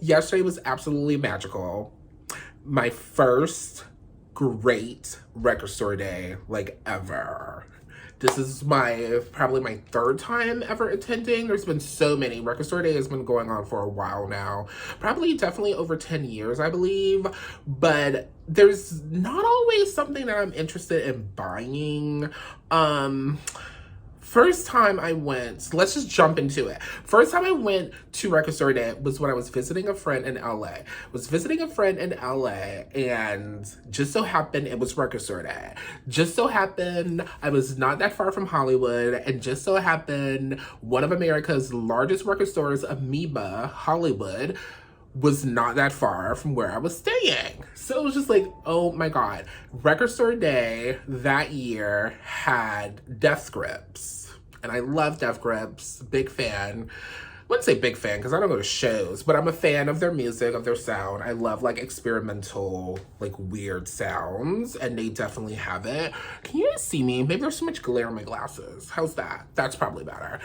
Yesterday was absolutely magical. My first great record store day, like, ever. This is probably my third time ever attending. There's been so many. Record Store Day has been going on for a while now. Probably definitely over 10 years, I believe. But there's not always something that I'm interested in buying. First time I went, let's just jump into it. First time I went to Record Store Day was when I was visiting a friend in LA. And just so happened it was Record Store Day. Just so happened I was not that far from Hollywood, and just so happened one of America's largest record stores, Amoeba Hollywood, was not that far from where I was staying. So it was just like, oh my God. Record Store Day that year had Death Grips. And I love Death Grips, big fan. I wouldn't say big fan because I don't go to shows, but I'm a fan of their music, of their sound. I love like experimental, like weird sounds, and they definitely have it. Can you guys see me? Maybe there's so much glare in my glasses. How's that? That's probably better.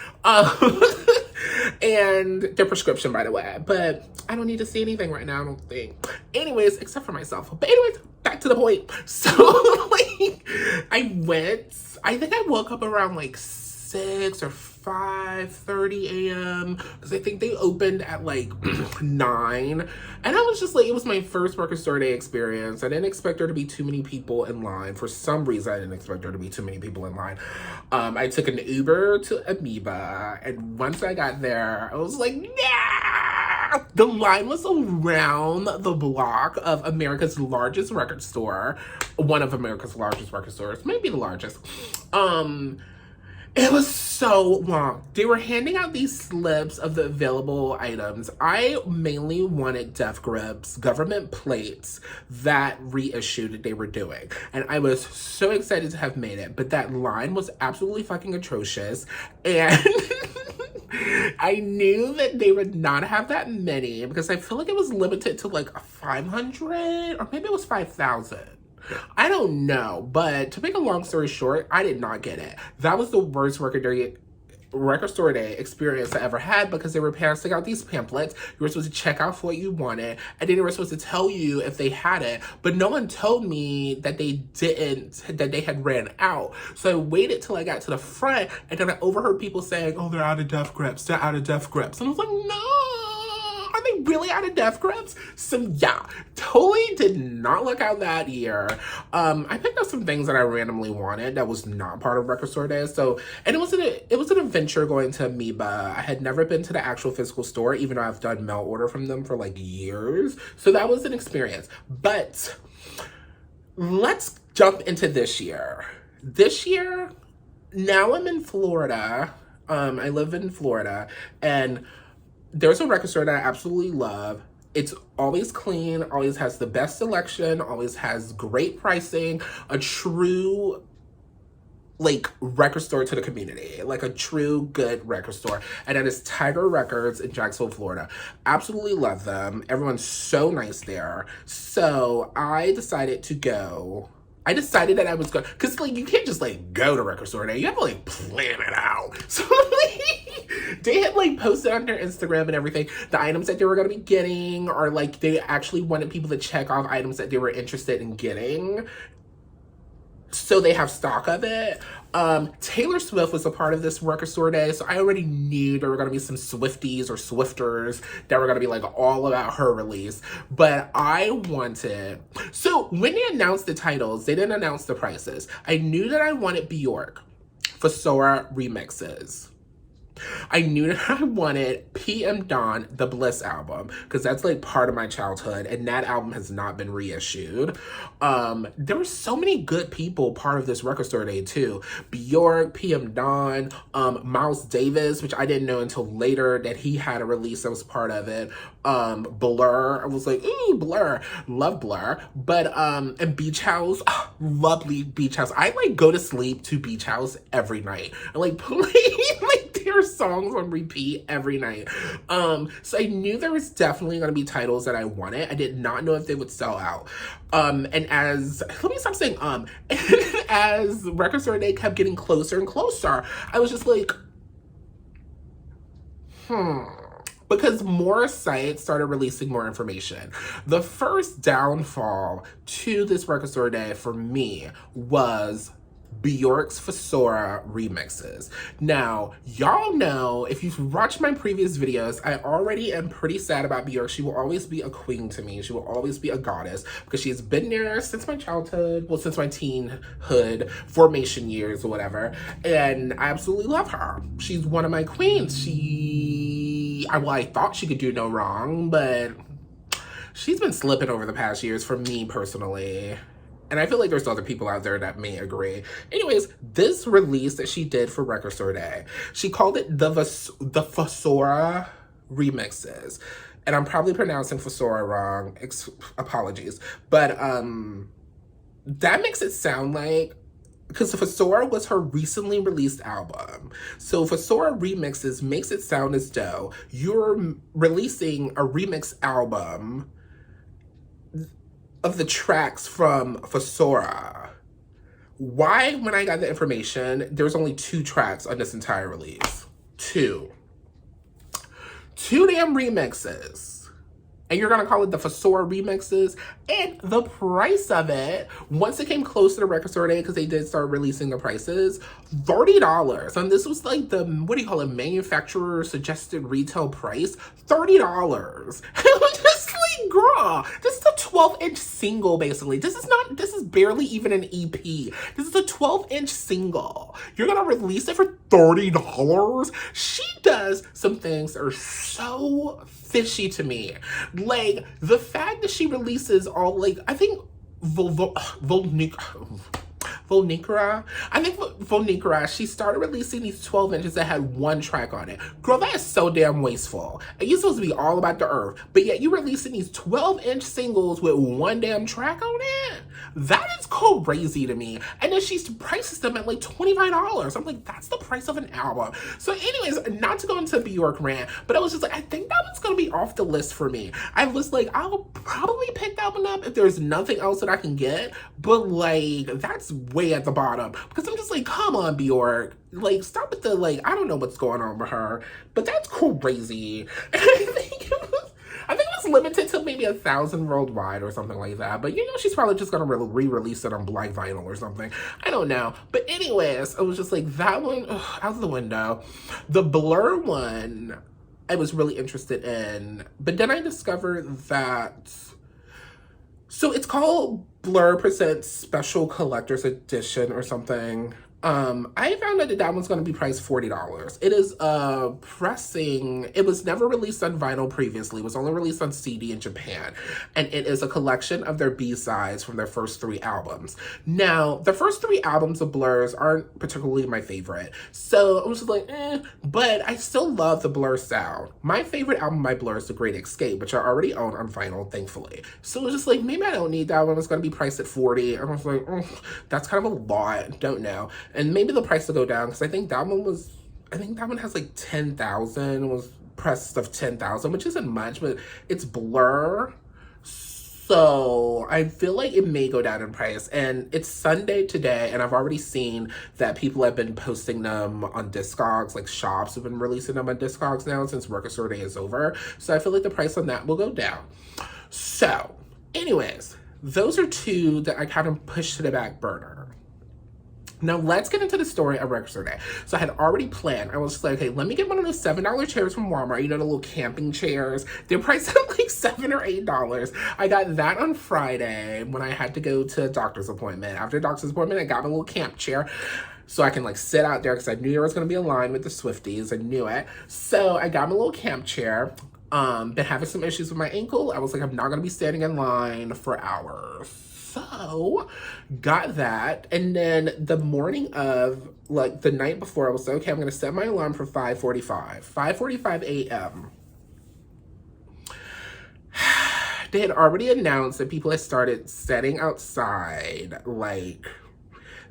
And their prescription, by the way, but I don't need to see anything right now, I don't think. Anyways, except for myself. But anyways, back to the point. So like, I think I woke up around like 6 or 5:30 a.m. because I think they opened at like 9. And I was just like, it was my first Record Store Day experience. I didn't expect there to be too many people in line. For some reason, I didn't expect there to be too many people in line. I took an Uber to Amoeba, and once I got there, I was like, yeah! The line was around the block of America's largest record store. One of America's largest record stores, maybe the largest. It was so long. They were handing out these slips of the available items. I mainly wanted Death Grips government plates that reissued that they were doing. And I was so excited to have made it. But that line was absolutely fucking atrocious. And I knew that they would not have that many because I feel like it was limited to like 500 or maybe it was 5,000. I don't know, but to make a long story short, I did not get it. That was the worst Record Store Day experience I ever had because they were passing out these pamphlets. You were supposed to check out for what you wanted, and then they were supposed to tell you if they had it, but no one told me that they didn't, that they had ran out. So I waited till I got to the front, and then I overheard people saying, oh, they're out of Death Grips, they're out of Death Grips. And I was like, no! Are they really out of Death Grips? So yeah, totally did not look out that year. I picked up some things that I randomly wanted that was not part of Record Store Day. So, and it was an adventure going to Amoeba. I had never been to the actual physical store, even though I've done mail order from them for like years. So that was an experience. But let's jump into this year. This year, now I'm in Florida. I live in Florida, and there's a record store that I absolutely love. It's always clean, always has the best selection, always has great pricing, a true, like, record store to the community, like a true good record store. And that is Tiger Records in Jacksonville, Florida. Absolutely love them. Everyone's so nice there. So I decided to go. I decided that I was going, because like you can't just like go to Record Store Day. You have to like plan it out. So like they had like posted on their Instagram and everything the items that they were going to be getting, or like they actually wanted people to check off items that they were interested in getting, so they have stock of it. Taylor Swift was a part of this Record Store Day, so I already knew there were going to be some Swifties or Swifters that were going to be like all about her release. But I wanted... So when they announced the titles, they didn't announce the prices. I knew that I wanted Bjork for Sora remixes. I knew that I wanted PM Dawn, the Bliss album, because that's like part of my childhood, and that album has not been reissued. There were so many good people part of this Record Store Day too. Bjork, PM Dawn, Miles Davis, which I didn't know until later that he had a release that was part of it. Blur, I was like, ooh, Blur, love Blur. But and Beach House, lovely Beach House. I like go to sleep to Beach House every night. I like play like their songs on repeat every night. So I knew there was definitely going to be titles that I wanted. I did not know if they would sell out. And as, let me stop saying and as Record Store Day kept getting closer and closer, I was just like, because more sites started releasing more information. The first downfall to this record store day for me was Bjork's Fosora remixes. Now, y'all know, if you've watched my previous videos, I already am pretty sad about Bjork. She will always be a queen to me. She will always be a goddess because she has been there since my childhood, well, since my teenhood, formation years or whatever, and I absolutely love her. She's one of my queens. I thought she could do no wrong, but she's been slipping over the past years for me personally. And I feel like there's other people out there that may agree. Anyways, this release that she did for Record Store Day, she called it the Fosora remixes. And I'm probably pronouncing Fosora wrong. Apologies. But that makes it sound like, because Fosora was her recently released album. So Fosora remixes makes it sound as though you're releasing a remix album of the tracks from Fosora. Why, when I got the information, there's only 2 tracks on this entire release? 2 damn remixes. And you're gonna call it the Fosora remixes? And the price of it, once it came close to the Record Store Day, because they did start releasing the prices, $30. And this was like the, what do you call it, manufacturer suggested retail price? $30. It was just like, girl, this is a 12-inch single, basically. This is barely even an EP. This is a 12-inch single. You're gonna release it for $30? She does some things that are so fishy to me. Like, the fact that she releases all, like, I think Volnicra, she started releasing these 12 inches that had 1 track on it. Girl, that is so damn wasteful. And you're supposed to be all about the earth, but yet you releasing these 12-inch singles with 1 damn track on it? That is crazy to me. And then she prices them at like $25. I'm like, that's the price of an album. So anyways, not to go into Bjork Rant, but I was just like, I think that one's gonna be off the list for me. I was like, I'll probably pick that one up if there's nothing else that I can get, but like, that's way at the bottom, because I'm just like, come on, Bjork, like, stop with the, like, I don't know what's going on with her, but that's crazy. I think it was limited to maybe 1,000 worldwide or something like that. But you know, she's probably just gonna re-release it on black vinyl or something. I don't know. But anyways, I was just like, that one, ugh, out the window. The Blur one, I was really interested in. But then I discovered that, so it's called Blur Presents Special Collector's Edition or something. I found out that one's going to be priced $40. It is pressing. It was never released on vinyl previously. It was only released on CD in Japan. And it is a collection of their B-sides from their first 3 albums. Now, the first 3 albums of Blur's aren't particularly my favorite. So I was just like, but I still love the Blur sound. My favorite album by Blur is The Great Escape, which I already own on vinyl, thankfully. So it was just like, maybe I don't need that one. It's going to be priced at $40. And I was like, that's kind of a lot. Don't know. And maybe the price will go down, because I think that one has like 10,000, was pressed of 10,000, which isn't much, but it's Blur. So I feel like it may go down in price. And it's Sunday today, and I've already seen that people have been posting them on Discogs, like shops have been releasing them on Discogs now since Record Store Day is over. So I feel like the price on that will go down. So anyways, those are 2 that I kind of pushed to the back burner. Now, let's get into the story of Record Store Day. So I had already planned. I was just like, okay, let me get one of those $7 chairs from Walmart. You know, the little camping chairs. They're priced at like $7 or $8. I got that on Friday when I had to go to a doctor's appointment. After a doctor's appointment, I got a little camp chair so I can like sit out there, because I knew there was going to be a line with the Swifties. I knew it. So I got my little camp chair. Been having some issues with my ankle. I was like, I'm not going to be standing in line for hours. So, got that, and then the morning of, like, the night before, I was like, okay, I'm going to set my alarm for 5:45 a.m. They had already announced that people had started setting outside, like,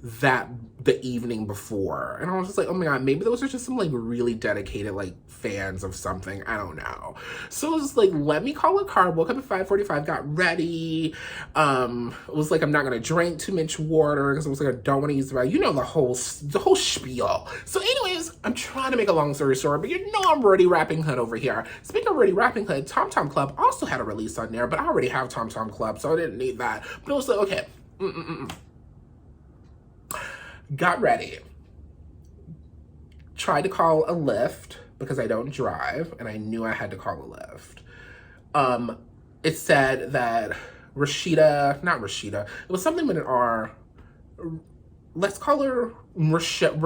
the evening before. And I was just like, oh my God, maybe those are just some like really dedicated like fans of something. I don't know. So I was just like, let me call a car. Woke up at 5:45, got ready. It was like, I'm not gonna drink too much water because I was like, I don't want to use the bathroom. You know, the whole spiel. So anyways, I'm trying to make a long story short, but you know I'm Ready Rapping Hood over here. Speaking of Ready Rapping Hood, Tom Tom Club also had a release on there, but I already have Tom Tom Club, so I didn't need that. But it was like, okay. Got ready. Tried to call a Lyft because I don't drive, and I knew I had to call a Lyft. It said that not Rashida, it was something with an R. Let's call her Rachel,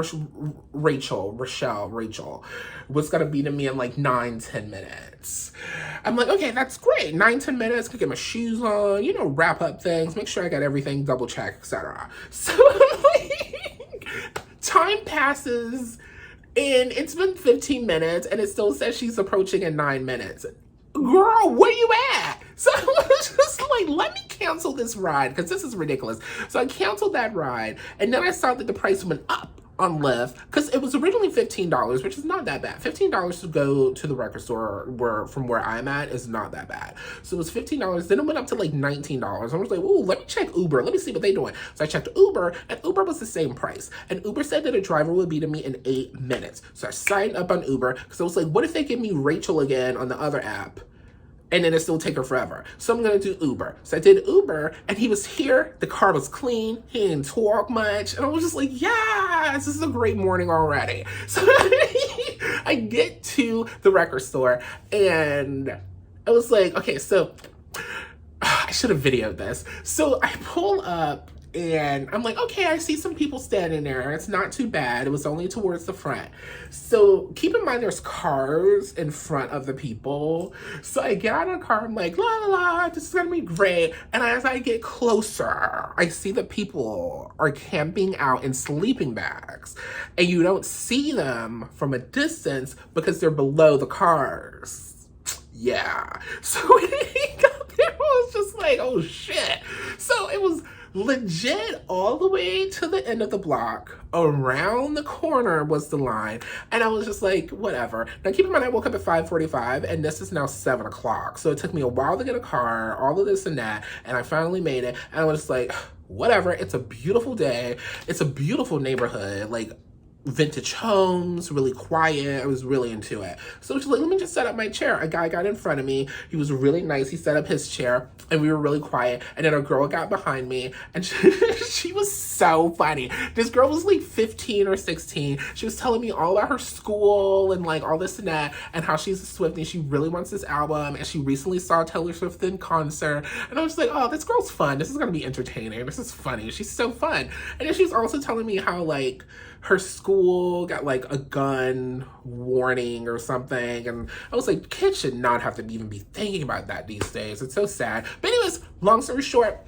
was gonna be to me in like 9-10 minutes. I'm like, okay, that's great. 9-10 minutes, could get my shoes on, you know, wrap up things, make sure I got everything double check, etc. So like, time passes and it's been 15 minutes and it still says she's approaching in 9 minutes. Girl, where you at? So I was just like, let me cancel this ride because this is ridiculous. So I canceled that ride, and then I saw that the price went up on Lyft because it was originally $15, which is not that bad. $15 to go to the record store from where I'm at is not that bad. So it was $15. Then it went up to like $19. I was like, ooh, let me check Uber. Let me see what they're doing. So I checked Uber, and Uber was the same price. And Uber said that a driver would be to me in 8 minutes. So I signed up on Uber because I was like, what if they give me Rachel again on the other app? And then it still take her forever. So I'm gonna do Uber. So I did Uber, and he was here. The car was clean. He didn't talk much. And I was just like, yes, this is a great morning already. So I get to the record store, and I was like, okay, so I should have videoed this. So I pull up, and I'm like, okay, I see some people standing there. It's not too bad. It was only towards the front. So keep in mind there's cars in front of the people. So I get out of the car. I'm like, la, la, la, this is going to be great. And as I get closer, I see that people are camping out in sleeping bags. And you don't see them from a distance because they're below the cars. Yeah. So when he got there, I was just like, oh, shit. So it was legit all the way to the end of the block. Around the corner was the line. And I was just like, whatever. Now keep in mind I woke up at 5:45 and this is now 7 o'clock. So it took me a while to get a car, all of this and that. And I finally made it. And I was just like, whatever. It's a beautiful day. It's a beautiful neighborhood. Like, vintage homes, really quiet. I was really into it. So she's like, let me just set up my chair. A guy got in front of me. He was really nice. He set up his chair and we were really quiet. And then a girl got behind me and she was so funny. This girl was like 15 or 16. She was telling me all about her school and like all this and that and how she's a Swiftie. She really wants this album and she recently saw Taylor Swift in concert. And I was like, oh, this girl's fun. This is going to be entertaining. This is funny. She's so fun. And then she's also telling me how like her school got like a gun warning or something. And I was like, kids should not have to even be thinking about that these days. It's so sad. But anyways, long story short,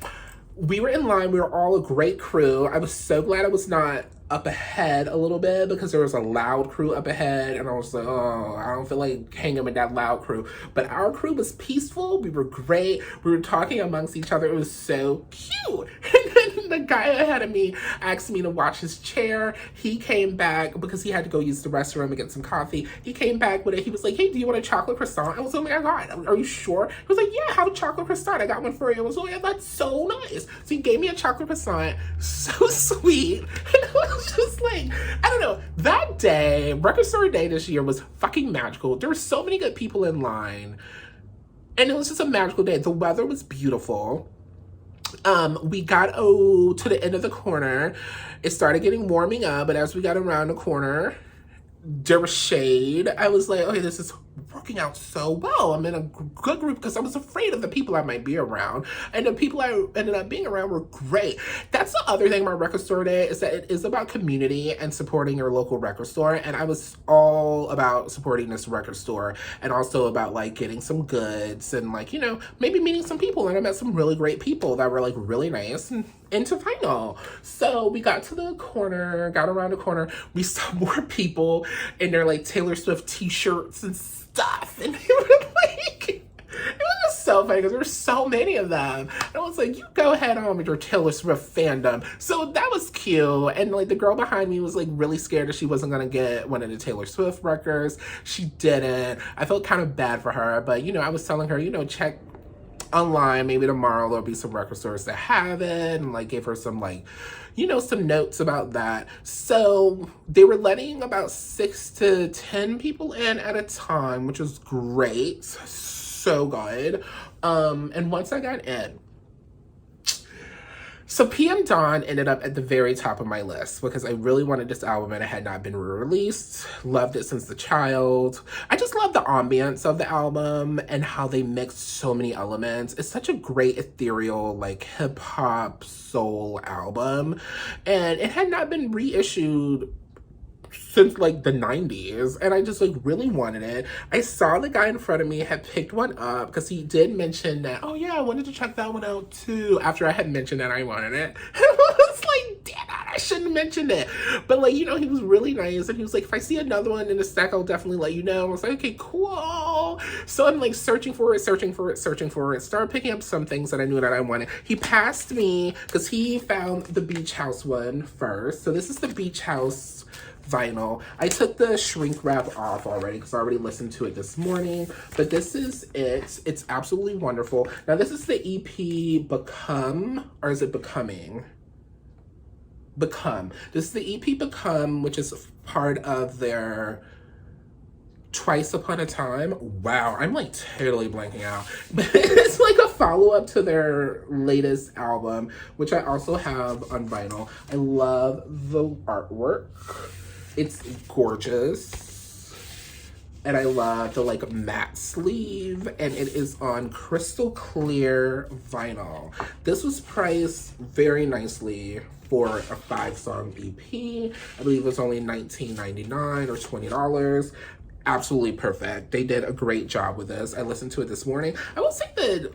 we were in line. We were all a great crew. I was so glad I was not up ahead a little bit because there was a loud crew up ahead and I was like, oh, I don't feel like hanging with that loud crew. But our crew was peaceful. We were great. We were talking amongst each other. It was so cute. And then the guy ahead of me asked me to watch his chair. He came back because he had to go use the restroom and get some coffee. He came back with it. He was like, hey, do you want a chocolate croissant? I was like, oh my God, are you sure? He was like, yeah, have a chocolate croissant. I got one for you. I was like, yeah, that's so nice. So he gave me a chocolate croissant. So sweet. And I was just like, I don't know. That day, Record Store Day this year was fucking magical. There were so many good people in line. And it was just a magical day. The weather was beautiful. We got to the end of the corner. It started getting warming up, but as we got around the corner, there was shade. I was like, okay, this is working out so well. I'm in a good group because I was afraid of the people I might be around. And the people I ended up being around were great. That's the other thing about Record Store Day is that it is about community and supporting your local record store. And I was all about supporting this record store and also about like getting some goods and like, you know, maybe meeting some people. And I met some really great people that were like really nice and into final. So we got to the corner, got around the corner. We saw more people in their like Taylor Swift t-shirts and stuff. And they were like, it was just so funny because there were so many of them. And I was like, you go ahead on with your Taylor Swift fandom. So that was cute. And like the girl behind me was like really scared that she wasn't going to get one of the Taylor Swift records. She didn't. I felt kind of bad for her. But, you know, I was telling her, you know, check online, maybe tomorrow there'll be some record stores that have it, and like gave her some like, you know, some notes about that. So they were letting about 6 to 10 people in at a time, which was great. So good. And once I got in, so PM Dawn ended up at the very top of my list because I really wanted this album and it had not been released. Loved it since the child. I just love the ambience of the album and how they mixed so many elements. It's such a great ethereal, like hip hop soul album. And it had not been reissued since like the 90s, and I just like really wanted it. I saw the guy in front of me had picked one up because he did mention that, oh yeah, I wanted to check that one out too, after I had mentioned that I wanted it. I was like, damn it, I shouldn't have mentioned it. But like, you know, he was really nice and he was like, if I see another one in the stack, I'll definitely let you know. I was like, okay, cool. So I'm like searching for it, started picking up some things that I knew that I wanted. He passed me because he found the Beach House one first. So this is the Beach House vinyl. I took the shrink wrap off already because I already listened to it this morning, but this is it. It's absolutely wonderful. Now this is the EP Become, or is it Becoming? Become. This is the EP Become, which is part of their Twice Upon a Time. Wow, I'm like totally blanking out. But it's like a follow-up to their latest album, which I also have on vinyl. I love the artwork. It's gorgeous. And I love the like matte sleeve, and it is on crystal clear vinyl. This was priced very nicely for a 5-song EP. I believe it was only $19.99 or $20. Absolutely perfect. They did a great job with this. I listened to it this morning. I will say that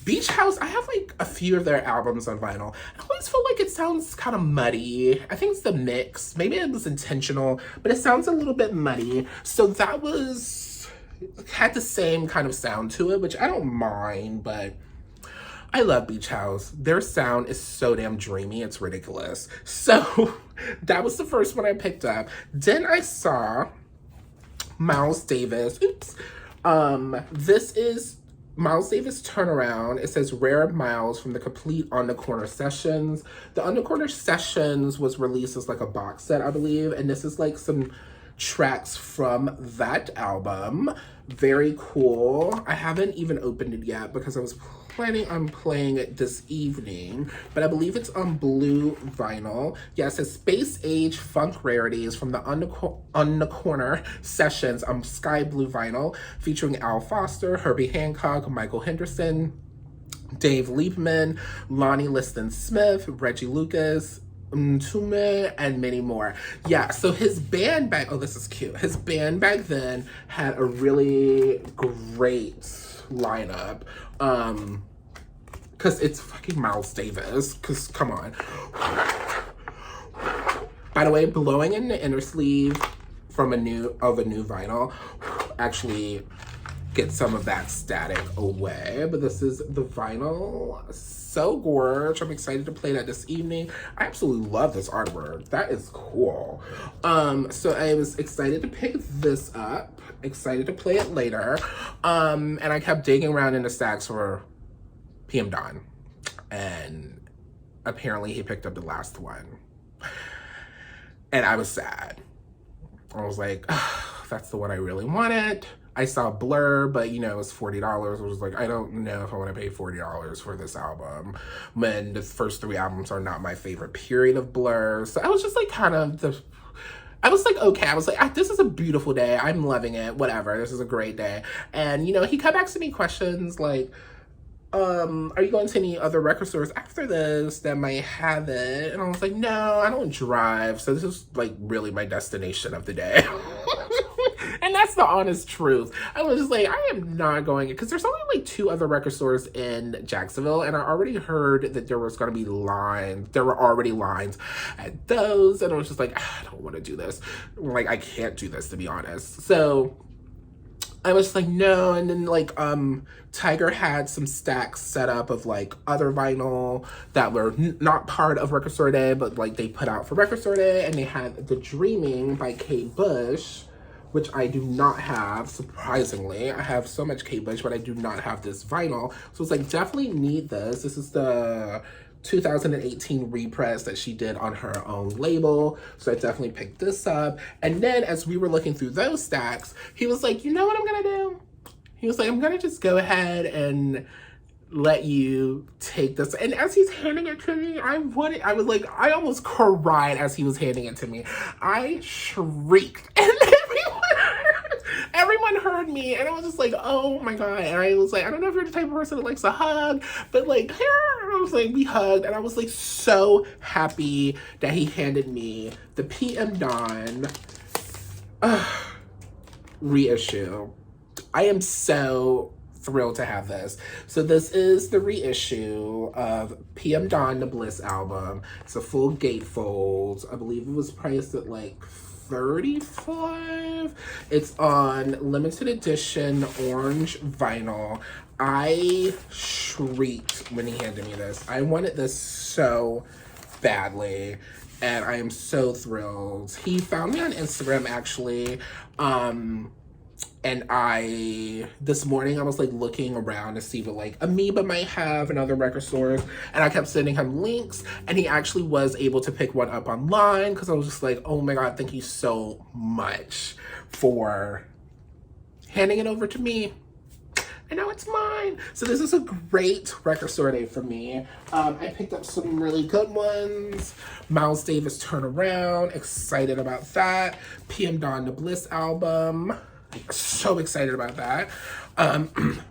Beach House, I have like a few of their albums on vinyl. I always feel like it sounds kind of muddy. I think it's the mix. Maybe it was intentional, but it sounds a little bit muddy. So that had the same kind of sound to it, which I don't mind, but I love Beach House. Their sound is so damn dreamy, it's ridiculous. So that was the first one I picked up. Then I saw Miles Davis. This is Miles Davis Turnaround. It says Rare Miles from the complete On the Corner Sessions. The On the Corner Sessions was released as like a box set, I believe, and this is like some tracks from that album. Very cool. I haven't even opened it yet because I was planning on playing it this evening, but I believe it's on blue vinyl. Yeah, it says Space Age Funk Rarities from the On the Corner Sessions on sky blue vinyl, featuring Al Foster, Herbie Hancock, Michael Henderson, Dave Liebman, Lonnie Liston Smith, Reggie Lucas, Mtume, and many more. Yeah, so his band back, oh, this is cute. His band back then had a really great lineup. Cause it's fucking Miles Davis, cause come on. By the way, blowing in the inner sleeve from a new vinyl actually get some of that static away. But this is the vinyl. So gorgeous. I'm excited to play that this evening. I absolutely love this artwork. That is cool. So I was excited to pick this up. Excited to play it later. And I kept digging around in the stacks for PM Dawn. And apparently he picked up the last one. And I was sad. I was like, oh, that's the one I really wanted. I saw Blur, but you know, it was $40. I was like, I don't know if I want to pay $40 for this album when the first 3 albums are not my favorite period of Blur. So I was just like I was like, okay. I was like, this is a beautiful day. I'm loving it. Whatever. This is a great day. And, you know, he kept asking me questions like, are you going to any other record stores after this that might have it? And I was like, no, I don't drive. So this is like really my destination of the day. And that's the honest truth. I was just like, I am not going, because there's only like 2 other record stores in Jacksonville, and I already heard that there was going to be lines. There were already lines at those, and I was just like, I don't want to do this. Like, I can't do this, to be honest. So I was like, no. And then like Tiger had some stacks set up of like other vinyl that were not part of Record Store Day, but like they put out for Record Store Day. And they had The Dreaming by Kate Bush, which I do not have, surprisingly. I have so much Kate Bush, but I do not have this vinyl. So it's like, definitely need this. This is the 2018 repress that she did on her own label. So I definitely picked this up. And then as we were looking through those stacks, he was like, you know what I'm gonna do? He was like, I'm gonna just go ahead and let you take this. And as he's handing it to me, I almost cried as he was handing it to me. I shrieked. And everyone heard me, and I was just like, oh my God. And I was like, I don't know if you're the type of person that likes a hug, but like, I was like, we hugged, and I was like so happy that he handed me the PM Dawn reissue. I am so thrilled to have this. So this is the reissue of PM Dawn, the Bliss album. It's a full gatefold. I believe it was priced at like $35. It's on limited edition orange vinyl. I shrieked when he handed me this. I wanted this so badly, and I am so thrilled. He found me on Instagram, actually. And this morning I was like looking around to see what like Amoeba might have in other record stores, and I kept sending him links, and he actually was able to pick one up online, because I was just like, oh my God, thank you so much for handing it over to me. And now it's mine. So this is a great Record Store Day for me. I picked up some really good ones. Miles Davis Turnaround, excited about that. PM Dawn, the Bliss album. So excited about that.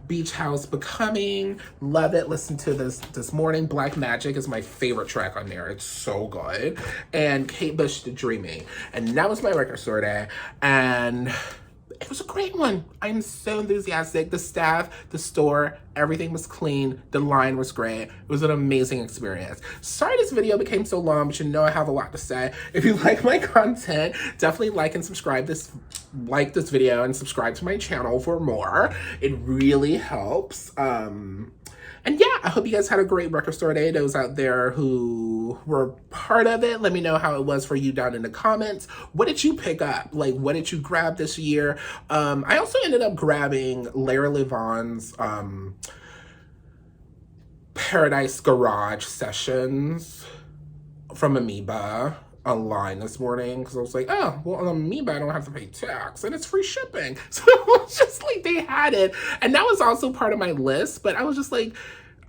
Beach House Becoming, love it. Listened to this morning. Black Magic is my favorite track on there. It's so good. And Kate Bush, The Dreaming. And that was my Record Store Day. And it was a great one. I'm so enthusiastic. The staff, the store, everything was clean. The line was great. It was an amazing experience. Sorry this video became so long, but you know I have a lot to say. If you like my content, definitely like and subscribe like this video and subscribe to my channel for more. It really helps. And yeah, I hope you guys had a great Record Store Day. Those out there who were part of it, let me know how it was for you down in the comments. What did you pick up? Like, what did you grab this year? I also ended up grabbing Lara Levon's Paradise Garage sessions from Amoeba online this morning, because I was like, oh, well, on Amoeba I don't have to pay tax and it's free shipping. So it was just like, they had it, and that was also part of my list. But I was just like,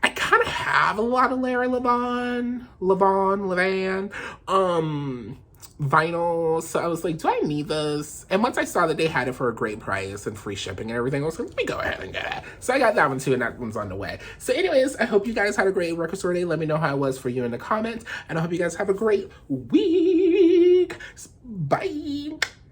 I kind of have a lot of Lara Levon vinyl, so I was like, do I need this? And once I saw that they had it for a great price and free shipping and everything, I was like, let me go ahead and get it. So I got that one too, and that one's on the way. So anyways, I hope you guys had a great Record Store Day. Let me know how it was for you in the comments, and I hope you guys have a great week. Bye.